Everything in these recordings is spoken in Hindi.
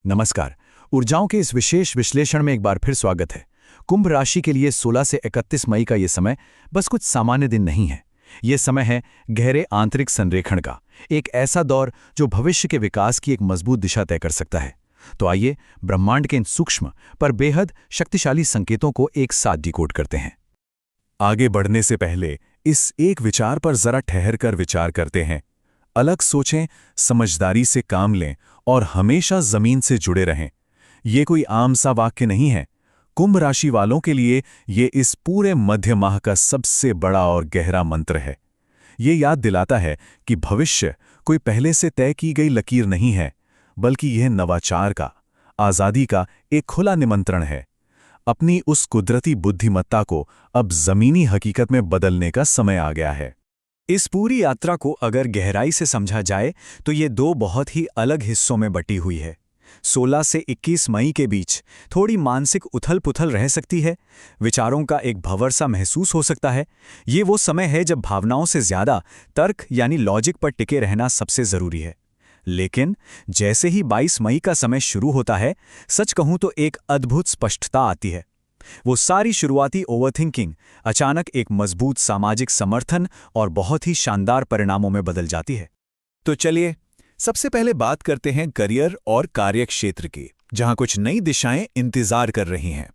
नमस्कार। ऊर्जाओं के इस विशेष विश्लेषण में एक बार फिर स्वागत है। कुंभ राशि के लिए 16 से 31 मई का ये समय बस कुछ सामान्य दिन नहीं है। ये समय है गहरे आंतरिक संरेखण का, एक ऐसा दौर जो भविष्य के विकास की एक मजबूत दिशा तय कर सकता है। तो आइए ब्रह्मांड के इन सूक्ष्म पर बेहद शक्तिशाली संकेतों को एक साथ डिकोड करते हैं। आगे बढ़ने से पहले इस एक विचार पर जरा ठहर कर विचार करते हैं। अलग सोचें, समझदारी से काम लें और हमेशा जमीन से जुड़े रहें। ये कोई आम सा वाक्य नहीं है। कुंभ राशि वालों के लिए ये इस पूरे मध्य माह का सबसे बड़ा और गहरा मंत्र है। ये याद दिलाता है कि भविष्य कोई पहले से तय की गई लकीर नहीं है, बल्कि यह नवाचार का, आज़ादी का एक खुला निमंत्रण है। अपनी उस कुदरती बुद्धिमत्ता को अब जमीनी हकीकत में बदलने का समय आ गया है। इस पूरी यात्रा को अगर गहराई से समझा जाए तो ये दो बहुत ही अलग हिस्सों में बटी हुई है। 16 से 21 मई के बीच थोड़ी मानसिक उथल-पुथल रह सकती है, विचारों का एक भंवर सा महसूस हो सकता है। ये वो समय है जब भावनाओं से ज़्यादा तर्क यानी लॉजिक पर टिके रहना सबसे ज़रूरी है। लेकिन जैसे ही 22 मई का समय शुरू होता है, सच कहूँ तो एक अद्भुत स्पष्टता आती है। वो सारी शुरुआती ओवरथिंकिंग अचानक एक मजबूत सामाजिक समर्थन और बहुत ही शानदार परिणामों में बदल जाती है। तो चलिए सबसे पहले बात करते हैं करियर और कार्यक्षेत्र की, जहां कुछ नई दिशाएं इंतजार कर रही हैं।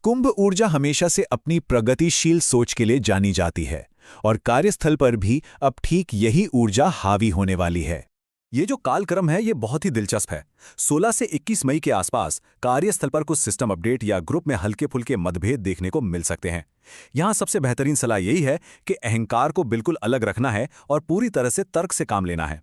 कुंभ ऊर्जा हमेशा से अपनी प्रगतिशील सोच के लिए जानी जाती है और कार्यस्थल पर भी अब ठीक यही ऊर्जा हावी होने वाली है। ये जो कालक्रम है ये बहुत ही दिलचस्प है। 16 से 21 मई के आसपास कार्यस्थल पर कुछ सिस्टम अपडेट या ग्रुप में हल्के फुल्के मतभेद देखने को मिल सकते हैं। यहाँ सबसे बेहतरीन सलाह यही है कि अहंकार को बिल्कुल अलग रखना है और पूरी तरह से तर्क से काम लेना है।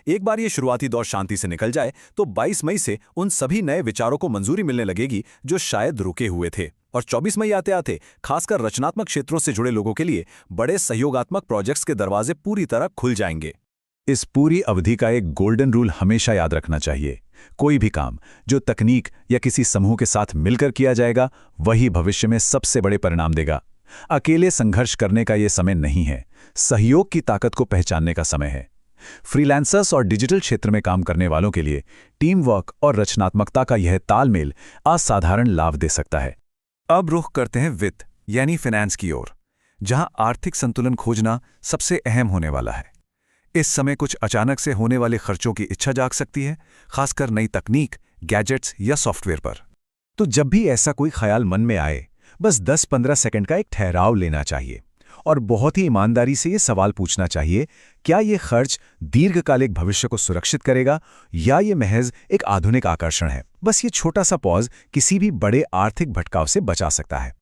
एक बार ये शुरुआती दौर शांति से निकल जाए तो 22 मई से उन सभी नए विचारों को मंजूरी मिलने लगेगी जो शायद रुके हुए थे, और 24 मई आते आते खासकर रचनात्मक क्षेत्रों से जुड़े लोगों के लिए बड़े सहयोगात्मक प्रोजेक्ट्स के दरवाजे पूरी तरह खुल जाएंगे। इस पूरी अवधि का एक गोल्डन रूल हमेशा याद रखना चाहिए। कोई भी काम जो तकनीक या किसी समूह के साथ मिलकर किया जाएगा, वही भविष्य में सबसे बड़े परिणाम देगा। अकेले संघर्ष करने का यह समय नहीं है, सहयोग की ताकत को पहचानने का समय है। फ्रीलांसर्स और डिजिटल क्षेत्र में काम करने वालों के लिए टीम वर्क और रचनात्मकता का यह तालमेल असाधारण लाभ दे सकता है। अब रुख करते हैं वित्त यानी फाइनेंस की ओर, जहां आर्थिक संतुलन खोजना सबसे अहम होने वाला है। इस समय कुछ अचानक से होने वाले खर्चों की इच्छा जाग सकती है, खासकर नई तकनीक, गैजेट्स या सॉफ्टवेयर पर। तो जब भी ऐसा कोई ख्याल मन में आए, बस 10-15 सेकंड का एक ठहराव लेना चाहिए और बहुत ही ईमानदारी से ये सवाल पूछना चाहिए, क्या ये खर्च दीर्घकालिक भविष्य को सुरक्षित करेगा या ये महज एक आधुनिक आकर्षण है। बस ये छोटा सा पॉज किसी भी बड़े आर्थिक भटकाव से बचा सकता है।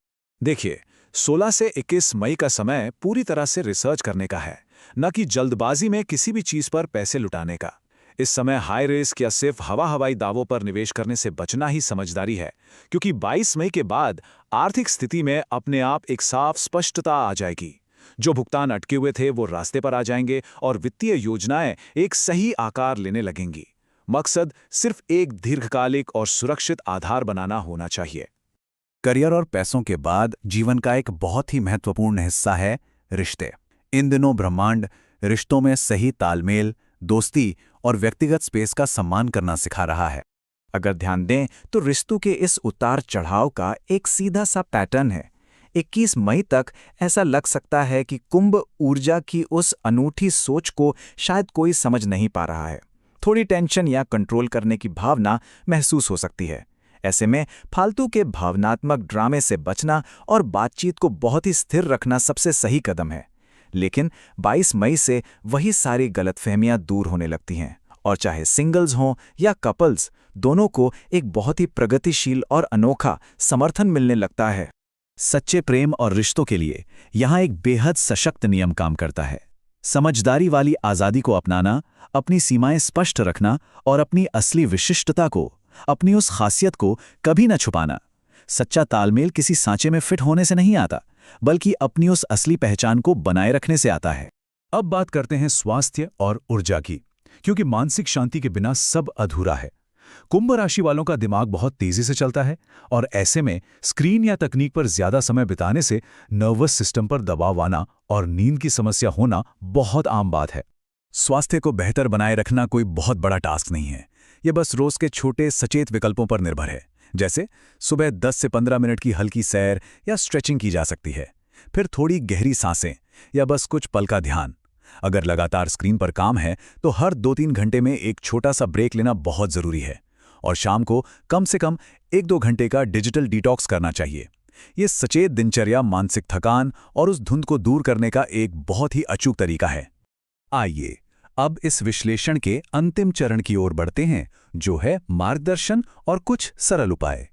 देखिए, 16 से 21 मई का समय पूरी तरह से रिसर्च करने का है, न कि जल्दबाजी में किसी भी चीज पर पैसे लुटाने का। इस समय हाई रिस्क या सिर्फ हवाई दावों पर निवेश करने से बचना ही समझदारी है, क्योंकि 22 मई के बाद आर्थिक स्थिति में अपने आप एक साफ स्पष्टता आ जाएगी। जो भुगतान अटके हुए थे वो रास्ते पर आ जाएंगे और वित्तीय योजनाएं एक सही आकार लेने लगेंगी। मकसद सिर्फ एक दीर्घकालिक और सुरक्षित आधार बनाना होना चाहिए। करियर और पैसों के बाद जीवन का एक बहुत ही महत्वपूर्ण हिस्सा है रिश्ते। इन दिनों ब्रह्मांड रिश्तों में सही तालमेल, दोस्ती और व्यक्तिगत स्पेस का सम्मान करना सिखा रहा है। अगर ध्यान दें तो रिश्तों के इस उतार चढ़ाव का एक सीधा सा पैटर्न है। 21 मई तक ऐसा लग सकता है कि कुंभ ऊर्जा की उस अनूठी सोच को शायद कोई समझ नहीं पा रहा है। थोड़ी टेंशन या कंट्रोल करने की भावना महसूस हो सकती है। ऐसे में फालतू के भावनात्मक ड्रामे से बचना और बातचीत को बहुत ही स्थिर रखना सबसे सही कदम है। लेकिन 22 मई से वही सारी गलतफहमियां दूर होने लगती हैं और चाहे सिंगल्स हों या कपल्स, दोनों को एक बहुत ही प्रगतिशील और अनोखा समर्थन मिलने लगता है। सच्चे प्रेम और रिश्तों के लिए यहाँ एक बेहद सशक्त नियम काम करता है। समझदारी वाली आज़ादी को अपनाना, अपनी सीमाएं स्पष्ट रखना और अपनी असली विशिष्टता को, अपनी उस खासियत को कभी न छुपाना। सच्चा तालमेल किसी सांचे में फिट होने से नहीं आता, बल्कि अपनी उस असली पहचान को बनाए रखने से आता है। अब बात करते हैं स्वास्थ्य और ऊर्जा की, क्योंकि मानसिक शांति के बिना सब अधूरा है। कुंभ राशि वालों का दिमाग बहुत तेजी से चलता है और ऐसे में स्क्रीन या तकनीक पर ज्यादा समय बिताने से नर्वस सिस्टम पर दबाव आना और नींद की समस्या होना बहुत आम बात है। स्वास्थ्य को बेहतर बनाए रखना कोई बहुत बड़ा टास्क नहीं है। ये बस रोज के छोटे सचेत विकल्पों पर निर्भर है। जैसे सुबह 10 से 15 मिनट की हल्की सैर या स्ट्रेचिंग की जा सकती है, फिर थोड़ी गहरी सांसें या बस कुछ पल का ध्यान। अगर लगातार स्क्रीन पर काम है तो हर 2-3 घंटे में एक छोटा सा ब्रेक लेना बहुत जरूरी है। और शाम को कम से कम 1-2 घंटे का डिजिटल डिटॉक्स करना चाहिए। ये सचेत दिनचर्या मानसिक थकान और उस धुंध को दूर करने का एक बहुत ही अचूक तरीका है। आइए अब इस विश्लेषण के अंतिम चरण की ओर बढ़ते हैं, जो है मार्गदर्शन और कुछ सरल उपाय।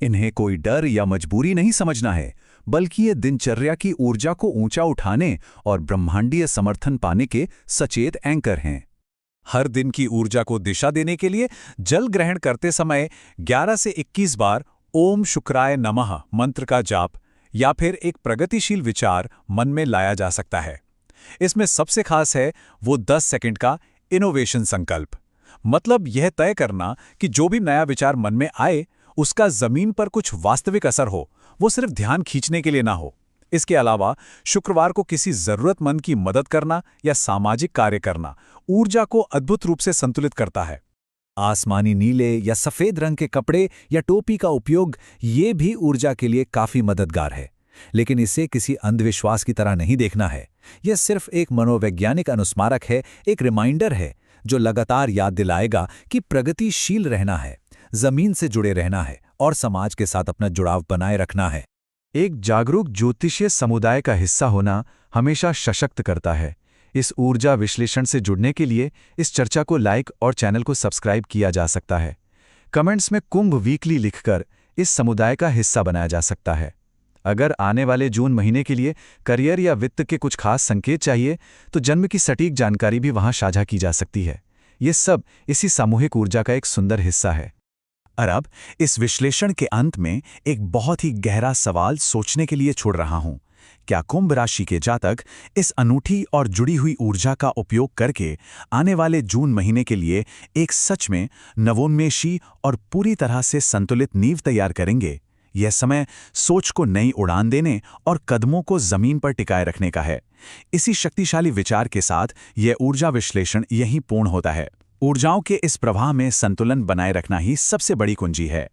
इन्हें कोई डर या मजबूरी नहीं समझना है, बल्कि ये दिनचर्या की ऊर्जा को ऊंचा उठाने और ब्रह्मांडीय समर्थन पाने के सचेत एंकर हैं। हर दिन की ऊर्जा को दिशा देने के लिए जल ग्रहण करते समय 11 से 21 बार ओम शुक्राय नमः मंत्र का जाप या फिर एक प्रगतिशील विचार मन में लाया जा सकता है। इसमें सबसे खास है वो 10 सेकंड का इनोवेशन संकल्प। मतलब यह तय करना कि जो भी नया विचार मन में आए उसका जमीन पर कुछ वास्तविक असर हो, वो सिर्फ ध्यान खींचने के लिए ना हो। इसके अलावा शुक्रवार को किसी जरूरतमंद की मदद करना या सामाजिक कार्य करना ऊर्जा को अद्भुत रूप से संतुलित करता है। आसमानी नीले या सफेद रंग के कपड़े या टोपी का उपयोग ये भी ऊर्जा के लिए काफी मददगार है, लेकिन इसे किसी अंधविश्वास की तरह नहीं देखना है। यह सिर्फ एक मनोवैज्ञानिक अनुस्मारक है, एक रिमाइंडर है जो लगातार याद दिलाएगा कि प्रगतिशील रहना है, जमीन से जुड़े रहना है और समाज के साथ अपना जुड़ाव बनाए रखना है। एक जागरूक ज्योतिषीय समुदाय का हिस्सा होना हमेशा सशक्त करता है। इस ऊर्जा विश्लेषण से जुड़ने के लिए इस चर्चा को लाइक और चैनल को सब्सक्राइब किया जा सकता है। कमेंट्स में कुंभ वीकली लिखकर इस समुदाय का हिस्सा बनाया जा सकता है। अगर आने वाले जून महीने के लिए करियर या वित्त के कुछ खास संकेत चाहिए तो जन्म की सटीक जानकारी भी वहां साझा की जा सकती है। ये सब इसी सामूहिक ऊर्जा का एक सुंदर हिस्सा है। और अब इस विश्लेषण के अंत में एक बहुत ही गहरा सवाल सोचने के लिए छोड़ रहा हूं। क्या कुंभ राशि के जातक इस अनूठी और जुड़ी हुई ऊर्जा का उपयोग करके आने वाले जून महीने के लिए एक सच में नवोन्मेषी और पूरी तरह से संतुलित नींव तैयार करेंगे? यह समय सोच को नई उड़ान देने और कदमों को जमीन पर टिकाए रखने का है। इसी शक्तिशाली विचार के साथ यह ऊर्जा विश्लेषण यहीं पूर्ण होता है। ऊर्जाओं के इस प्रवाह में संतुलन बनाए रखना ही सबसे बड़ी कुंजी है।